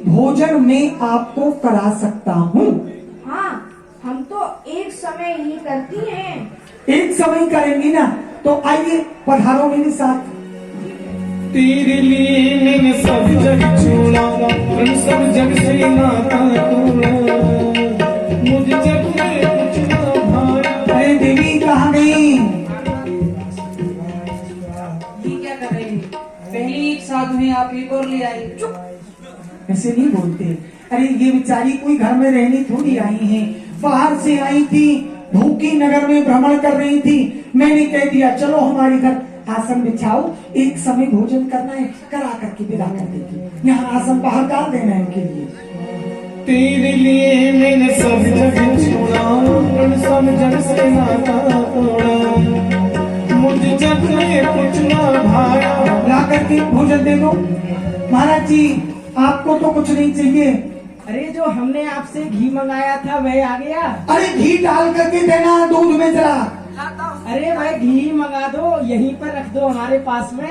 भोजन में आपको करा सकता हूँ। हाँ, हम तो एक समय ही करती हैं। एक समय करेंगी ना, तो आइए पधारो मेरे साथ। तेरे लिए मैंने सब जग छोड़ा, सब जग से नाता तोड़ा, मुझ जग में कुछ ना भाया। अरे देवी कहाँ गई? ये क्या कर रही है? पहली एक साधु है, आप एक और ले आई। चुप, ऐसे नहीं बोलते। अरे ये बेचारी कोई घर में रहनी थोड़ी आई हैं, बाहर से आई थी, भूखी नगर में भ्रमण कर रही थी। मैंने कह दिया चलो हमारे घर आसन बिछाओ, एक समय भोजन करना है, करा करके विदा कर देगी। यहाँ आसन बाहर डाल देना है इनके लिए। तेरे लिए मैंने सब जग छोड़ा, सब जग से नाता तोड़ा, मुझ जग में कुछ ना भाया। ला करके भोजन दे दो। महाराज जी आपको तो कुछ नहीं चाहिए। अरे जो हमने आपसे घी मंगाया था वह आ गया। अरे घी डाल करके देना दूध में जरा। अरे भाई घी मंगा दो, यहीं पर रख दो हमारे पास में।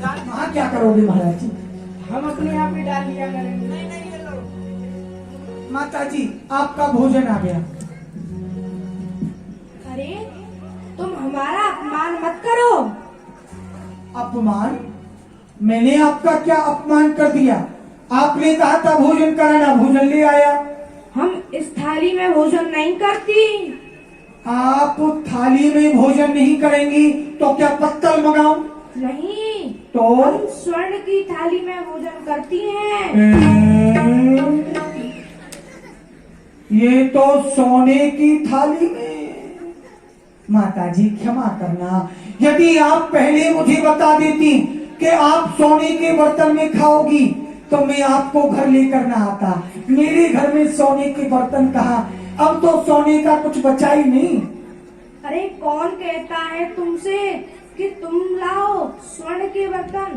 वहाँ क्या करोगे महाराज जी? हम अपने आप ही डाल लिया करेंगे। माता जी आपका भोजन आ गया। अरे तुम हमारा अपमान मत करो। अपमान? मैंने आपका क्या अपमान कर दिया? आपने कहा था भोजन कराना, भोजन ले आया। हम इस थाली में भोजन नहीं करती। आप थाली में भोजन नहीं करेंगी तो क्या पत्तल मंगाऊं? नहीं, तो हम स्वर्ण की थाली में भोजन करती हैं। ये तो सोने की थाली में। माता जी क्षमा करना, यदि आप पहले मुझे बता देती कि आप सोने के बर्तन में खाओगी तो मैं आपको घर लेकर ना आता। मेरे घर में सोने के बर्तन कहाँ, अब तो सोने का कुछ बचा ही नहीं। अरे कौन कहता है तुमसे कि तुम लाओ स्वर्ण के बर्तन?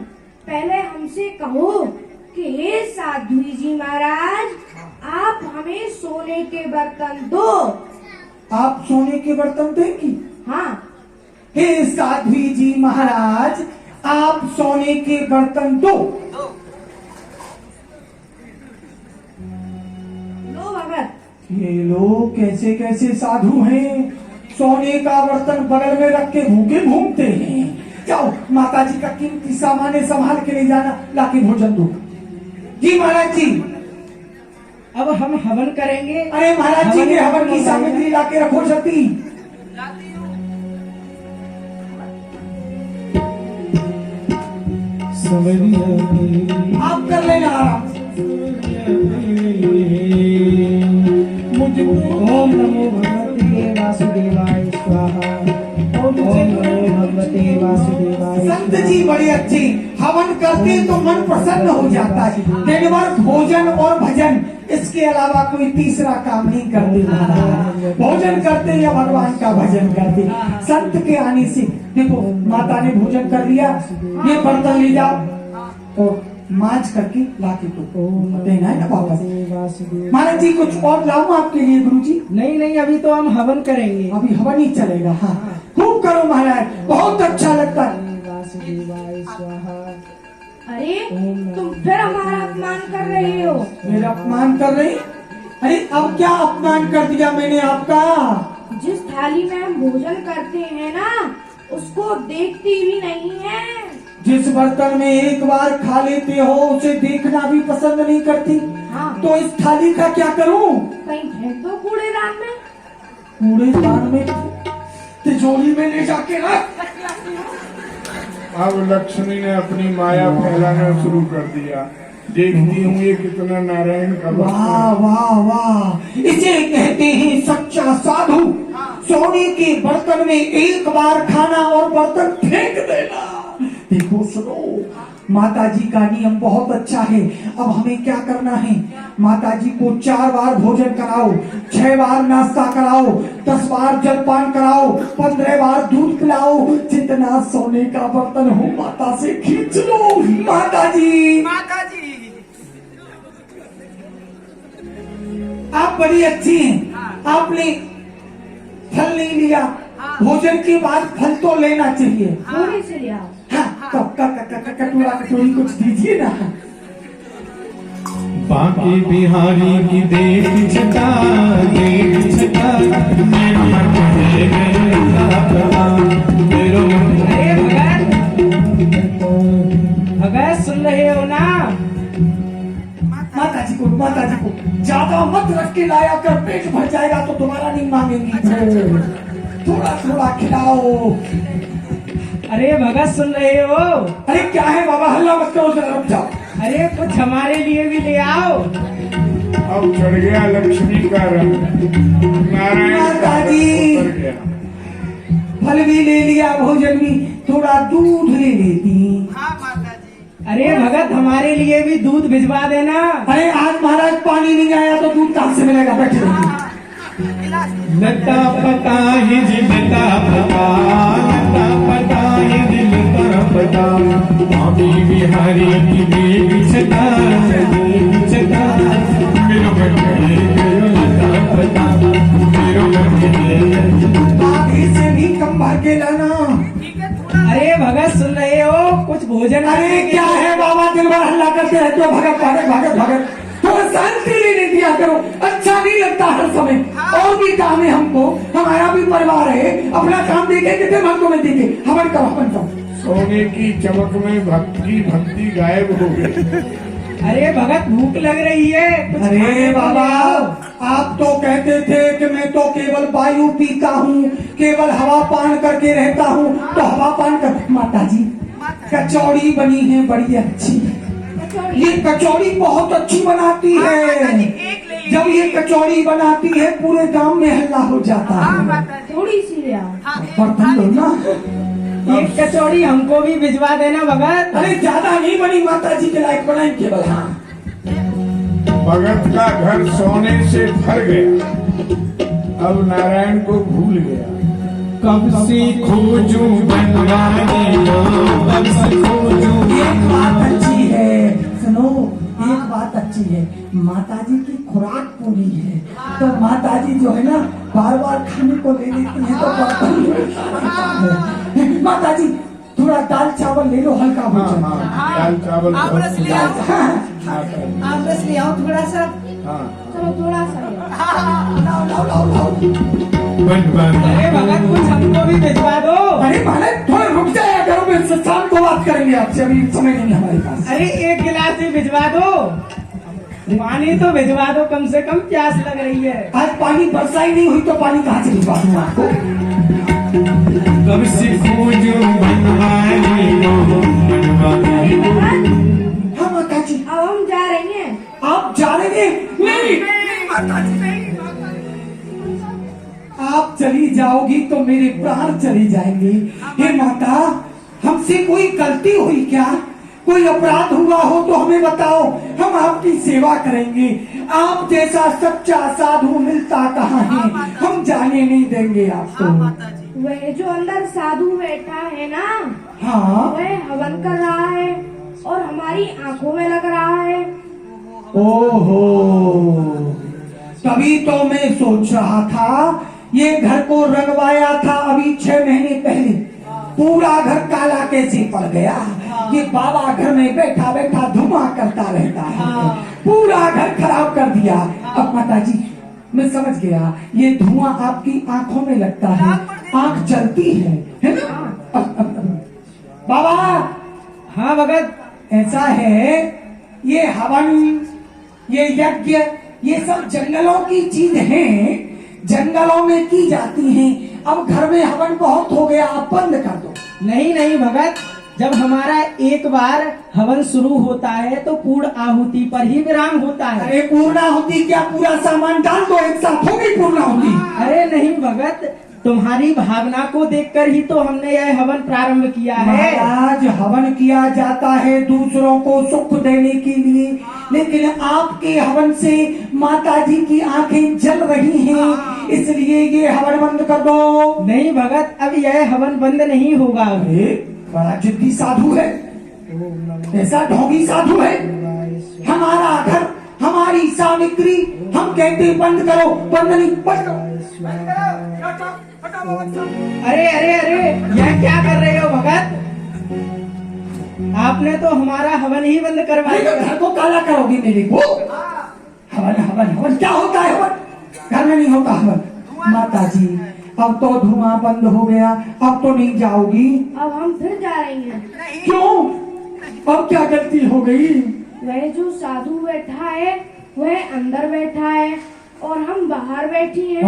पहले हमसे कहो कि हे साधु जी महाराज, आप हमें सोने के बर्तन दो। आप सोने के बर्तन देंगी? हाँ। हे साधु जी महाराज, आप सोने के बर्तन दो। लो भगत। ये लोग कैसे कैसे साधु हैं, सोने का बर्तन बगल में रख के भूखे घूमते हैं। जाओ माता जी का कीमती सामान है, संभाल के ले जाना, लाके भोजन दो। जी महाराज जी। अब हम हवन करेंगे। अरे महाराज जी के हवन की सामग्री लाके रखो सती। आप कर लेना आराम। ओम नमो भगवते वासुदेवाय स्वाहा। ओम नमो भगवते वासुदेवाय। संत जी बड़े अच्छे, हवन करते तो मन प्रसन्न हो जाता है। दिन भर भोजन और भजन, इसके अलावा कोई तीसरा काम नहीं करते महाराज। भोजन करते या भगवान का भजन करते। संत के आने से देखो, माता ने भोजन कर लिया, ये बर्तन ले जाओ और मांझ करके लाके तो देना है ना वापस। महाराज जी कुछ और लाऊं आपके लिए? गुरु जी नहीं नहीं, अभी तो हम हवन करेंगे। अभी हवन ही चलेगा। हाँ खूब करो महाराज, बहुत अच्छा लगता है। वासुदेवाय स्वाहा। अरे तुम फिर हमारा अपमान कर रहे हो। मेरा अपमान कर रही? अरे अब क्या अपमान कर दिया मैंने आपका? जिस थाली में हम भोजन करते हैं ना, उसको देखती भी नहीं है। जिस बर्तन में एक बार खा लेते हो उसे देखना भी पसंद नहीं करती। हाँ। तो इस थाली का क्या करूं? कहीं फेंक दो कूड़ेदान में। कूड़ेदान में? तिजोरी में ले जाके रख। अब लक्ष्मी ने अपनी माया फैलाना शुरू कर दिया। देखती हूँ ये कितना नारायण का भक्त है। वाह वाह वाह, इसे कहते हैं सच्चा साधु। सोने के बर्तन में एक बार खाना और बर्तन फेंक देना। देखो सुनो, माता जी का नियम बहुत अच्छा है। अब हमें क्या करना है? माता जी को 4 बार भोजन कराओ, 6 बार नाश्ता कराओ, 10 बार जलपान कराओ, 15 बार दूध पिलाओ। जितना सोने का बर्तन हो माता से खींच लो। माता जी, माता जी, आप बड़ी अच्छी हैं। आपने फल नहीं लिया, भोजन के बाद फल तो लेना चाहिए। थोड़ी से लिया। हाँ, कटोरा कटोरी कुछ दीजिए ना। बाकी बिहारी की देख छटा मेरा मन है मेरो अरे भगत सुन रहे हो ना? माता जी को ज्यादा मत रख के लाया कर, पेट भर जाएगा तो तुम्हारा नहीं मांगेंगी। थोड़ा थोड़ा खिलाओ। अरे भगत सुन रहे हो? अरे क्या है बाबा, हल्ला मत करो, जरा रुक जाओ। अरे कुछ हमारे लिए भी ले आओ। अब चढ़ गया लक्ष्मी का रंग, नारायण माता जी उतर गया। फल भी ले लिया, भोजन भी, थोड़ा दूध ले लेती। अरे भगत हमारे लिए भी दूध भिजवा देना। अरे आज महाराज पानी नहीं आया तो दूध कहाँ से मिलेगा, बैठे रहिए। लता पता ही जी लता पता ही जी लता पता बाकी बिहारी की देख छटा मेरो मन है लता पता मेरो मन है। आगे से भी कम भर के लाना। अरे भगत सुन रहे हो? कुछ भोजन। अरे क्या है बाबा, दिन भर हल्ला करते रहते हो, भगत भगत भगत भगत। थोड़ा शांति लेने दिया करो, अच्छा नहीं लगता हर समय। और भी काम है हमको, हमारा भी परिवार है, अपना काम देखे कितने भक्तों में देखे। हवन करो, हवन करो। सोने की चमक में भक्ति गायब हो गई। अरे भगत भूख लग रही है, कुछ खाने अरे को बाबा, ले आओ। आप तो कहते थे कि मैं तो केवल वायु पीता हूँ, केवल हवा पान करके रहता हूँ, तो हवा पान कर। माता जी कचौड़ी बनी है बड़ी अच्छी, ये कचौड़ी बहुत अच्छी बनाती है। जब ये कचौड़ी बनाती है पूरे गांव में हल्ला हो जाता है। थोड़ी सी ले आओ। बर्तन लो ना। एक कचौड़ी हमको भी भिजवा देना भगत। अरे ज्यादा नहीं बनी, माता जी के लायक बनाई केवल। हाँ भगत का घर सोने से भर गया, अब नारायण को भूल गया। कब से खोजूं बनवाने को, कब से खोजूं। एक बात अच्छी है, सुनो, एक बात अच्छी है, माता जी की खुराक पूरी है, तो माता जी जो है ना बार बार खाने को ले लेती है, तो बर्तन माता जी थोड़ा दाल चावल ले लो, हल्का भोजन। दाल चावल आमरस ले आओ। हाँ, आमरस ले आओ थोड़ा सा। हाँ। चलो थोड़ा सा ले आओ। लाओ लाओ लाओ लाओ। अरे भगत कुछ हमको भी भिजवा दो। अरे महाराज थोड़ा रुक जाया करो, मैं शाम को बात करेंगे आपसे, अभी समय नहीं है हमारे पास। अरे एक गिलास भी भिजवा दो, पानी तो भिजवा दो, कम से कम प्यास लग रही है। आज पानी बरसा ही नहीं हुई तो पानी कहाँ से भिजवा दूँ आपको। कब से खोजूं बनवाने को, अरे भगत, हाँ माता जी, अब हम जा रहे हैं। आप जा रहे हैं? नहीं, आप चली जाओगी तो मेरे प्राण चले जाएंगे। हे माता, हमसे कोई गलती हुई क्या, कोई अपराध हुआ हो तो हमें बताओ, हम आपकी सेवा करेंगे। आप जैसा सच्चा साधु मिलता कहाँ है, हम जाने नहीं देंगे आपको। वह जो अंदर साधु बैठा है ना, हाँ, वह हवन कर रहा है और हमारी आंखों में लग रहा है। ओहो, तभी तो मैं सोच रहा था, ये घर को रंगवाया था अभी 6 महीने पहले, पूरा घर काला कैसे पड़ गया। ये बाबा घर में बैठा बैठा धुआं करता रहता है, पूरा घर खराब कर दिया। अब माता जी मैं समझ गया, ये धुआं आपकी आंखों में लगता है, आंख जलती है ना। बाबा, हाँ भगत, ऐसा है, ये हवन, ये यज्ञ, ये सब जंगलों की चीज हैं, जंगलों में की जाती हैं। अब घर में हवन बहुत हो गया, आप बंद कर दो। नहीं नहीं भगत, जब हमारा एक बार हवन शुरू होता है तो पूर्ण आहुति पर ही विराम होता है। अरे पूर्णाहुति क्या, पूरा सामान डाल दो एक साथ, होगी पूर्णाहुति। अरे नहीं भगत, तुम्हारी भावना को देखकर ही तो हमने यह हवन प्रारंभ किया है। महाराज, हवन किया जाता है दूसरों को सुख देने के लिए, लेकिन आपके हवन से माता जी की आंखें जल रही हैं, इसलिए ये हवन बंद कर दो। नहीं भगत, अब यह हवन बंद नहीं होगा। अरे बड़ा जिद्दी साधु है, ऐसा ढोंगी साधु है। हमारा घर, हमारी सामग्री, हम कहते बंद करो, बंद नहीं, बंद करो। अरे अरे अरे, यह क्या कर रहे हो भगत? आपने तो हमारा हवन ही बंद करवा अरे तो दिया। घर को काला करोगी मेरे को। हवन हवन हवन क्या होता है हवन? घर में नहीं होता हवन। माता जी अब तो धुआं बंद हो गया, अब तो नहीं जाओगी? अब हम फिर जा रही हैं। क्यों? अब क्या गलती हो गई? वह जो साधु बैठा है वह अंदर बैठा है और हम बाहर बैठी हैं।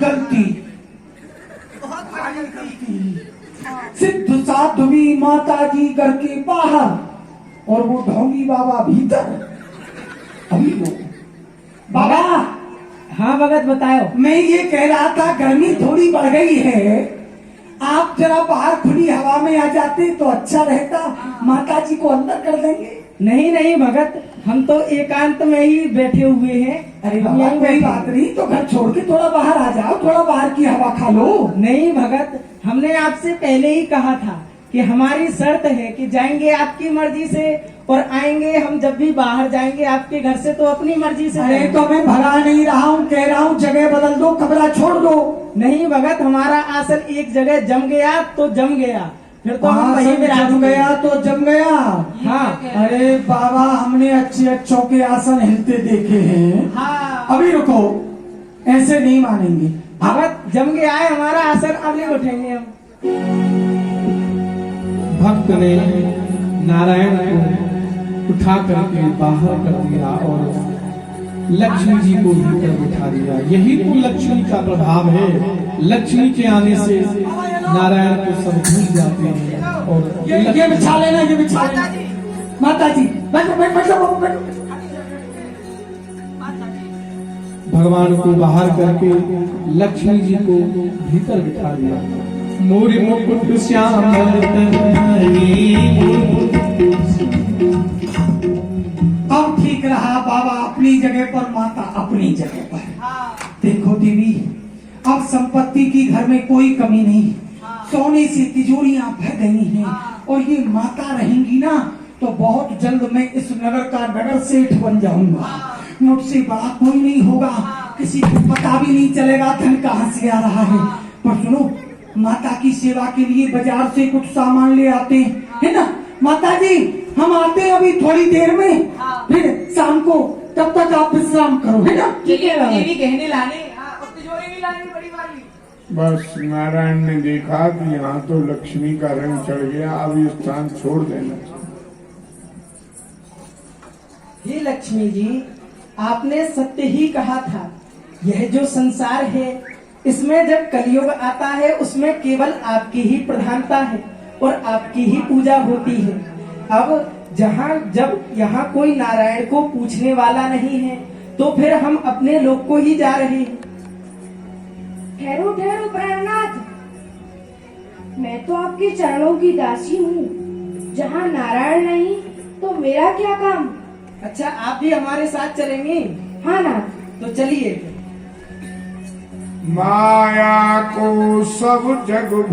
गलती सिद्ध साध्वी माता जी घर के बाहर और वो ढोंगी बाबा भीतर। अभी वो बाबा, हाँ भगत बताओ। मैं ये कह रहा था गर्मी थोड़ी बढ़ गई है, आप जरा बाहर खुली हवा में आ जाते तो अच्छा रहता। माता जी को अंदर कर देंगे। नहीं नहीं भगत, हम तो एकांत में ही बैठे हुए हैं। अरे हम बाबा यहीं कोई बैठे बात हैं। नहीं, तो घर छोड़ के थोड़ा बाहर आ जाओ, थोड़ा बाहर की हवा खा लो। नहीं भगत, हमने आपसे पहले ही कहा था कि हमारी शर्त है कि जाएंगे आपकी मर्जी से और आएंगे हम जब भी बाहर जाएंगे आपके घर से तो अपनी मर्जी से। अरे तो मैं भगा नहीं रहा हूँ, कह रहा हूँ जगह बदल दो, कमरा छोड़ दो। नहीं भगत, हमारा आसन एक जगह जम गया तो जम गया, फिर तो हम वहीं आसन विराज जम गया तो जम गया। हाँ अरे बाबा हमने अच्छे अच्छों के आसन हिलते देखे हैं। हाँ अभी रुको, ऐसे नहीं मानेंगे। भगत, जम गया है हमारा आसन, अब नहीं उठेंगे हम। भक्त ने नारायण को उठा करके बाहर कर दिया और लक्ष्मी जी को भीतर बिठा दिया। यही तो लक्ष्मी का प्रभाव है। लक्ष्मी के आने से नारायण को सब भूल जाते हैं और ये बिछा लेना, ये बिछा लेना। माता जी बैठो बैठो बैठो बैठो। भगवान को बाहर करके लक्ष्मी जी को भीतर बिठा दिया। मोरी मुकुट श्याम अब ठीक रहा, बाबा अपनी जगह पर, माता अपनी जगह पर। देखो देवी, अब संपत्ति की घर में कोई कमी नहीं, सोने से तिजोरियां भर गई हैं और ये माता रहेंगी ना तो बहुत जल्द मैं इस नगर का नगर सेठ बन जाऊंगा। मुझसे बड़ा कोई नहीं होगा, किसी को पता भी नहीं चलेगा धन कहाँ से आ रहा है। पर सुनो, माता की सेवा के लिए बाजार से कुछ सामान ले आते हैं, है ना? माता जी हम आते हैं अभी थोड़ी देर में, फिर शाम को, तब तक आप विश्राम करो, है ना? ठीक है, मुझे भी गहने लाने, और तिजोरी भी लानी बड़ी वाली। बस नारायण ने देखा कि यहाँ तो लक्ष्मी का रंग चढ़ गया, अब ये स्थान छोड़ देना चाहिए। हे लक्ष्मी जी, आपने सत्य ही कहा था। यह जो संसार है इसमें जब कलयुग आता है उसमें केवल आपकी ही प्रधानता है और आपकी ही पूजा होती है। अब जब यहाँ कोई नारायण को पूछने वाला नहीं है तो फिर हम अपने लोक को ही जा रहे हैं। ठहरो ठहरो प्राणनाथ, मैं तो आपके चरणों की दासी हूँ। जहाँ नारायण नहीं तो मेरा क्या काम? अच्छा, आप भी हमारे साथ चलेंगे? हाँ ना। तो चलिए। माया को सब जग